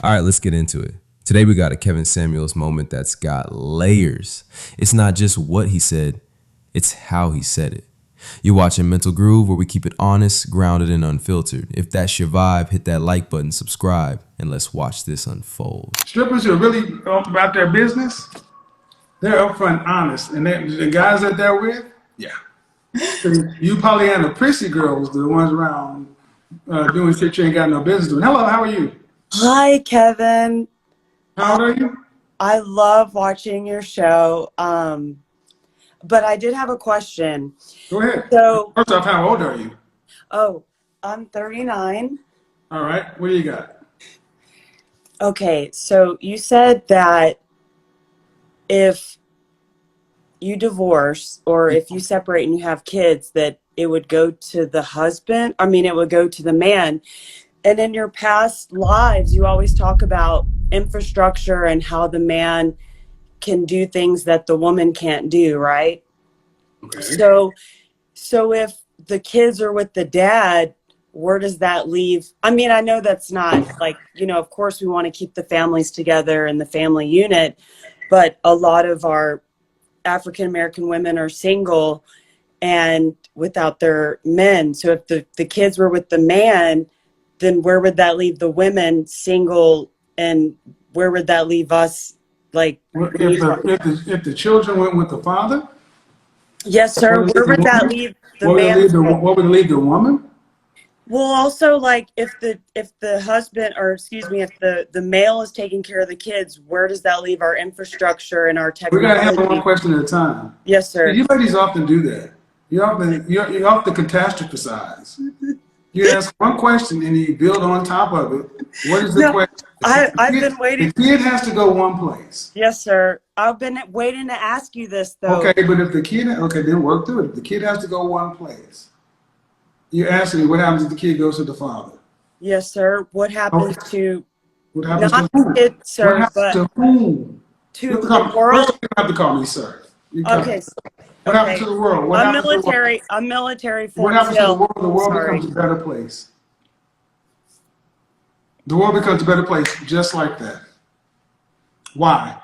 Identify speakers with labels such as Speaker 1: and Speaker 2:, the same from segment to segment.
Speaker 1: All right, let's get into it. Today we got a Kevin Samuels moment that's got layers. It's not just what he said, it's how he said it. You're watching Mental Groove, where we keep it honest, grounded, and unfiltered. If that's your vibe, hit that like button, subscribe, and let's watch this unfold.
Speaker 2: Strippers are really about their business. They're upfront honest. And the guys that they're with, yeah. So you Pollyanna prissy girls, the ones around doing shit you ain't got no business doing. Hello, how are you?
Speaker 3: Hi, Kevin.
Speaker 2: How old are you?
Speaker 3: I love watching your show. But I did have a question.
Speaker 2: Go ahead.
Speaker 3: So,
Speaker 2: First off, how old are you?
Speaker 3: I'm 39.
Speaker 2: All right, what do you got?
Speaker 3: Okay, so you said that if you divorce or if you separate and you have kids, that it would go to the husband. I mean, it would go to the man. And in your past lives, you always talk about infrastructure and how the man can do things that the woman can't do, right?
Speaker 2: Okay.
Speaker 3: So if the kids are with the dad, where does that leave? I mean, I know that's not like, of course we want to keep the families together and the family unit, but a lot of our African American women are single and without their men. So if the kids were with the man, then where would that leave the women single, and where would that leave us? Like,
Speaker 2: If the children went with the father,
Speaker 3: yes, sir. Where would that leave the
Speaker 2: what would it
Speaker 3: man?
Speaker 2: leave what would it leave the woman?
Speaker 3: Well, also, like, if the husband, or excuse me, if the male is taking care of the kids, where does that leave our infrastructure and our
Speaker 2: We gotta handle one
Speaker 3: technology?
Speaker 2: question at a time.
Speaker 3: Yes, sir.
Speaker 2: You ladies often do that. You often catastrophize. You ask one question and you build on top of it. What is the
Speaker 3: No,
Speaker 2: question?
Speaker 3: I've been waiting.
Speaker 2: The kid has to go one place.
Speaker 3: Yes, sir. I've been waiting to ask you this, though.
Speaker 2: Okay, but if the kid, okay, then work through it. If the kid has to go one place, you ask me what happens if the kid goes to the father.
Speaker 3: Yes, sir. What happens to
Speaker 2: What happens
Speaker 3: not
Speaker 2: to whom?
Speaker 3: it,
Speaker 2: What
Speaker 3: sir,
Speaker 2: happens
Speaker 3: but
Speaker 2: to whom?
Speaker 3: to
Speaker 2: First
Speaker 3: the
Speaker 2: of all,
Speaker 3: world?
Speaker 2: you don't have to call me sir. You call
Speaker 3: Okay.
Speaker 2: me. What happens
Speaker 3: Okay.
Speaker 2: to the world? What
Speaker 3: I'm
Speaker 2: happens to the world?
Speaker 3: military. I'm military.
Speaker 2: What
Speaker 3: Fort
Speaker 2: happens to the
Speaker 3: Sill.
Speaker 2: world? The world
Speaker 3: Sorry.
Speaker 2: becomes a better place. The world becomes a better place just like that. Why?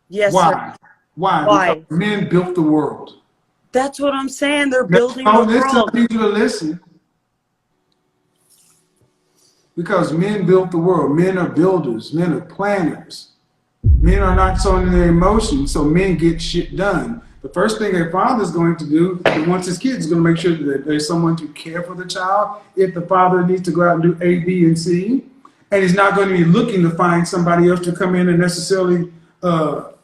Speaker 3: Yes, sir.
Speaker 2: Why? Why?
Speaker 3: Why?
Speaker 2: Because men built the world.
Speaker 3: That's what I'm saying. They're
Speaker 2: No,
Speaker 3: building the
Speaker 2: listen,
Speaker 3: world.
Speaker 2: I need you to listen. Because men built the world. Men are builders. Men are planners. Men are not so in their emotions, so men get shit done. The first thing a father is going to do, once his kid is going to make sure that there's someone to care for the child. If the father needs to go out and do A, B, and C, and he's not going to be looking to find somebody else to come in and necessarily,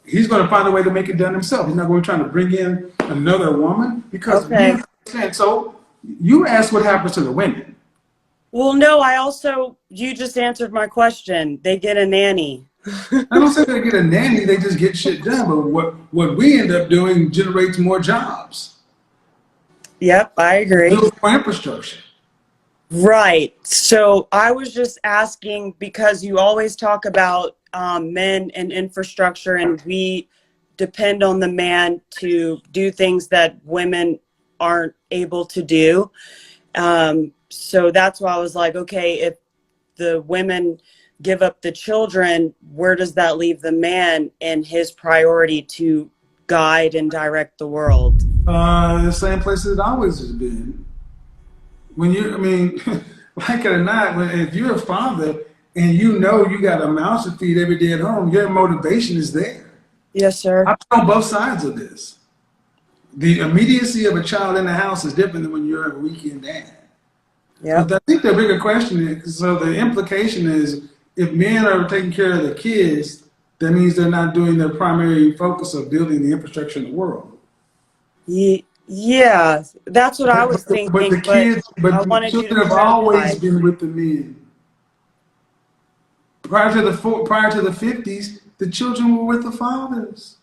Speaker 2: he's going to find a way to make it done himself. He's not going to try to bring in another woman because
Speaker 3: Okay.
Speaker 2: men understand. So you ask what happens to the women.
Speaker 3: Well, no, you just answered my question. They get a nanny.
Speaker 2: I don't say they get a nanny, they just get shit done. But what we end up doing generates more jobs,
Speaker 3: Yep, I agree.
Speaker 2: builds more infrastructure.
Speaker 3: Right. So I was just asking because you always talk about men and infrastructure, and we depend on the man to do things that women aren't able to do. So that's why I was like, okay, if the women give up the children, where does that leave the man and his priority to guide and direct the world?
Speaker 2: The same place it always has been. I mean, like it or not, if you're a father and you know you got a mouse to feed every day at home, your motivation is there.
Speaker 3: Yes, sir.
Speaker 2: I'm on both sides of this. The immediacy of a child in the house is different than when you're a weekend dad.
Speaker 3: Yep.
Speaker 2: But I think the bigger question is, so the implication is, if men are taking care of the kids, that means they're not doing their primary focus of building the infrastructure in the world.
Speaker 3: Yeah, that's what I was thinking,
Speaker 2: But the kids,
Speaker 3: I
Speaker 2: but the
Speaker 3: wanted you to
Speaker 2: children have always
Speaker 3: clarify.
Speaker 2: been with the men. Prior to the 50s, the children were with the fathers.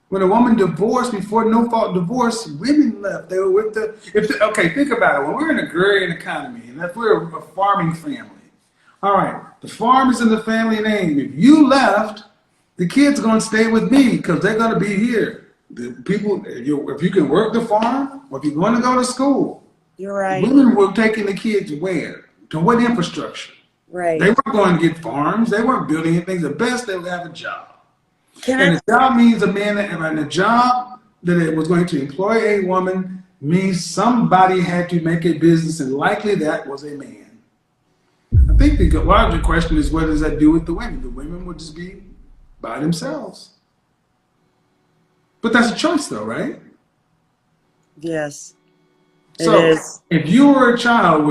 Speaker 2: When a woman divorced, before no fault divorce, women left. They were with okay, think about it. When we're in an agrarian economy, and if we're a farming family, all right, the farm is in the family name. If you left, the kids are going to stay with me because they're going to be here. The people, if you can work the farm, or if you're going to go to school,
Speaker 3: You're right.
Speaker 2: women were taking the kids where? To what infrastructure? They
Speaker 3: Right.
Speaker 2: weren't going to get farms. They weren't building anything. The best, they would have a job.
Speaker 3: Can
Speaker 2: And
Speaker 3: I?
Speaker 2: a job means a man, and a job that it was going to employ a woman means somebody had to make a business, and likely that was a man. I think the larger question is, what does that do with the women? The women would just be by themselves. But that's a choice, though, right?
Speaker 3: Yes, it
Speaker 2: So,
Speaker 3: is.
Speaker 2: if you were a child,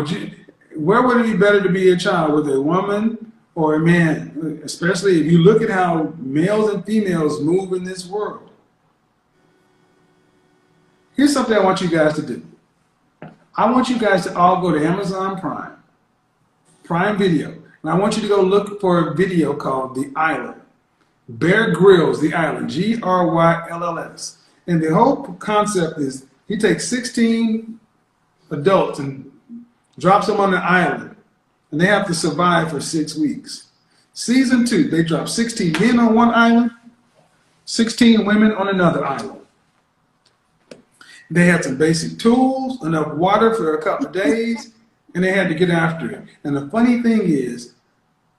Speaker 2: where would it be better to be a child, with a woman or a man? Especially if you look at how males and females move in this world. Here's something I want you guys to do. I want you guys to all go to Amazon Prime Video, and I want you to go look for a video called The Island. Bear Grylls, The Island, Grylls. And the whole concept is he takes 16 adults and drops them on an island, and they have to survive for 6 weeks. Season 2, they drop 16 men on one island, 16 women on another island. They had some basic tools, enough water for a couple of days, and they had to get after it. And the funny thing is,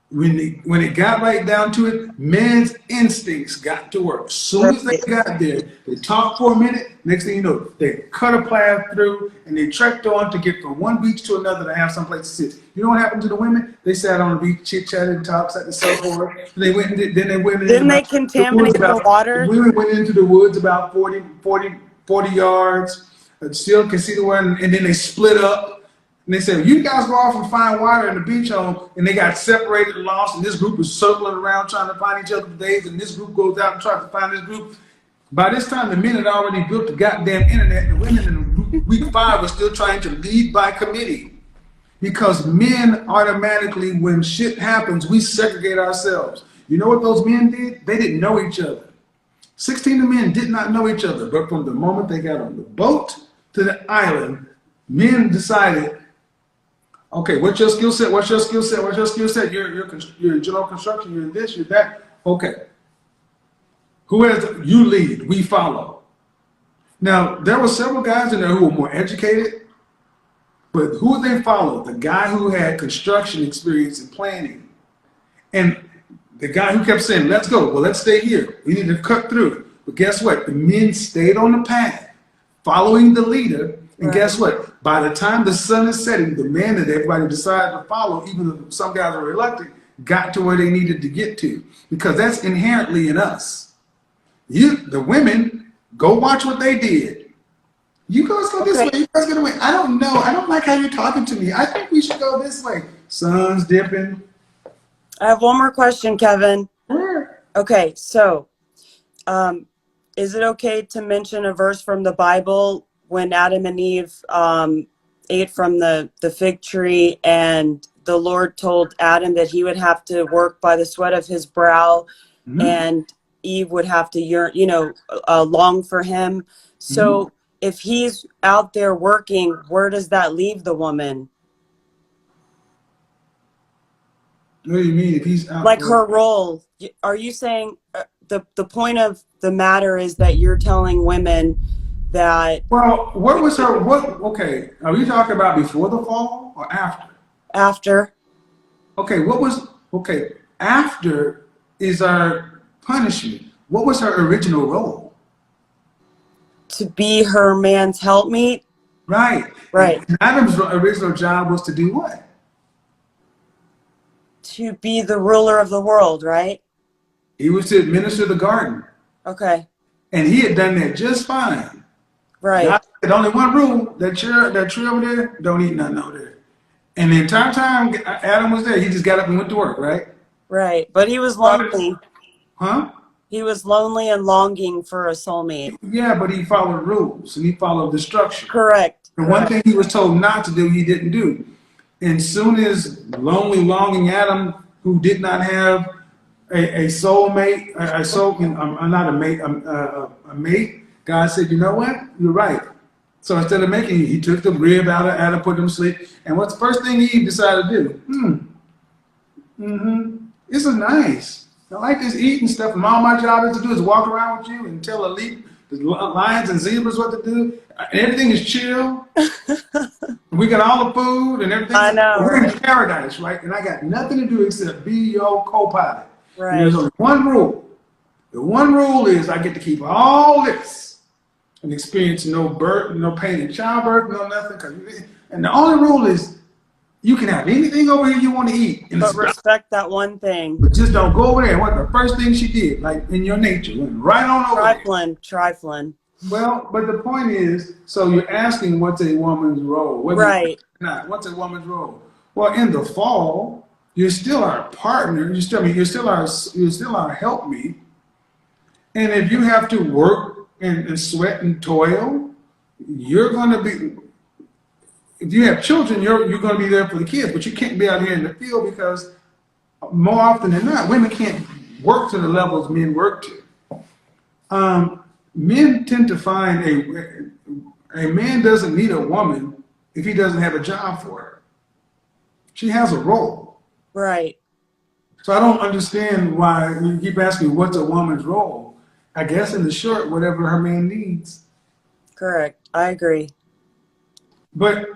Speaker 2: when it got right down to it, men's instincts got to work. As soon as they
Speaker 3: Right.
Speaker 2: got there, they talked for a minute. Next thing you know, they cut a path through, and they trekked on to get from one beach to another to have someplace to sit. You know what happened to the women? They sat on the beach, chit-chatted, talked, sat the surfboard. They went. Then they went into
Speaker 3: Didn't they
Speaker 2: the woods
Speaker 3: contaminate the
Speaker 2: about. The
Speaker 3: water?
Speaker 2: women went into the woods about 40 yards. Still can see the one, and then they split up. And they said, you guys go off and find water in the beach home, and they got separated and lost, and this group is circling around trying to find each other for days, and this group goes out and tries to find this group. By this time, the men had already built the goddamn internet, and the women in week 5 were still trying to lead by committee. Because men automatically, when shit happens, we segregate ourselves. You know what those men did? They didn't know each other. 16 of the men did not know each other, but from the moment they got on the boat to the island, men decided, okay, what's your skill set? What's your skill set? What's your skill set? You're general construction. You're this. You're that. Okay. Who has you lead? We follow. Now there were several guys in there who were more educated, but who they followed? The guy who had construction experience and planning, and the guy who kept saying, "Let's go." Well, let's stay here. We need to cut through. But guess what? The men stayed on the path, following the leader. And
Speaker 3: Right.
Speaker 2: guess what? By the time the sun is setting, the man that everybody decided to follow, even though some guys were reluctant, got to where they needed to get to. Because that's inherently in us. The women, go watch what they did. You guys go this
Speaker 3: Okay.
Speaker 2: way, you guys get away. I don't know. I don't like how you're talking to me. I think we should go this way. Sun's dipping.
Speaker 3: I have one more question, Kevin. Okay, so is it okay to mention a verse from the Bible when Adam and Eve ate from the fig tree, and the Lord told Adam that he would have to work by the sweat of his brow,
Speaker 2: Mhm.
Speaker 3: and Eve would have to long for him. So if he's out there working, where does that leave the woman?
Speaker 2: What do you mean if he's out?
Speaker 3: Like her role? Are you saying the point of the matter is that you're telling women that
Speaker 2: Well, what was her? What? Okay, are we talking about before the fall or after?
Speaker 3: after?
Speaker 2: Okay, what was? Okay, after is our punishment. What was her original role?
Speaker 3: To be her man's helpmeet?
Speaker 2: Right.
Speaker 3: Right.
Speaker 2: And Adam's original job was to do what?
Speaker 3: To be the ruler of the world, right?
Speaker 2: He was to administer the garden,
Speaker 3: Okay.
Speaker 2: and he had done that just fine.
Speaker 3: Right.
Speaker 2: God said only one rule: that tree over there, don't eat nothing over there. And the entire time Adam was there, he just got up and went to work, right?
Speaker 3: Right. But he was lonely.
Speaker 2: Huh?
Speaker 3: He was lonely and longing for a soulmate.
Speaker 2: Yeah, but he followed rules and he followed the structure.
Speaker 3: Correct.
Speaker 2: The one thing he was told not to do, he didn't do. And soon as lonely, longing Adam, who did not have a soulmate, not a mate, a mate, God said, you know what? You're right. So instead of making, he took the rib out of Adam, put him to sleep. And what's the first thing Eve decided to do? This is nice. I like this eating stuff, and all my job is to do is walk around with you and tell the lions and zebras what to do. And everything is chill. We got all the food and everything.
Speaker 3: I know,
Speaker 2: We're in
Speaker 3: right?
Speaker 2: paradise, right? And I got nothing to do except be your co-pilot. And there's
Speaker 3: Right.
Speaker 2: only one rule. The one rule is I get to keep all this and experience no birth, no pain in childbirth, no nothing. And the only rule is you can have anything over here you want to eat. And
Speaker 3: But respect that one thing.
Speaker 2: but just don't go over there. What the first thing she did, like in your nature, went right on over there.
Speaker 3: Trifling.
Speaker 2: Well, but the point is, so you're asking what's a woman's role?
Speaker 3: Right.
Speaker 2: Not what's a woman's role? Well, in the fall, you're still our partner. You're still our helpmeet. And if you have to work and sweat and toil, you're going to be. If you have children, you're going to be there for the kids, but you can't be out here in the field because more often than not, women can't work to the levels men work to. Men tend to find a man doesn't need a woman if he doesn't have a job for her. She has a role.
Speaker 3: Right.
Speaker 2: So I don't understand why you keep asking what's a woman's role. I guess in the short, whatever her man needs.
Speaker 3: Correct. I agree.
Speaker 2: But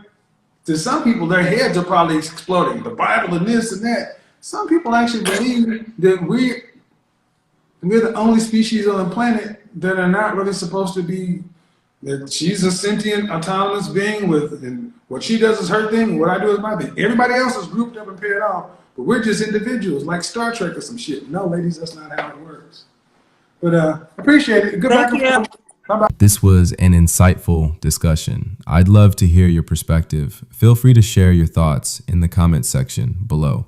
Speaker 2: to some people, their heads are probably exploding. The Bible and this and that. Some people actually believe that we're the only species on the planet that are not really supposed to be, that she's a sentient, autonomous being with, and what she does is her thing, and what I do is my thing. Everybody else is grouped up and paired off, but we're just individuals, like Star Trek or some shit. No, ladies, that's not how it works. But appreciate it. Good
Speaker 3: Thank
Speaker 2: back and
Speaker 3: you.
Speaker 2: forth. Bye-bye.
Speaker 1: This was an insightful discussion. I'd love to hear your perspective. Feel free to share your thoughts in the comments section below.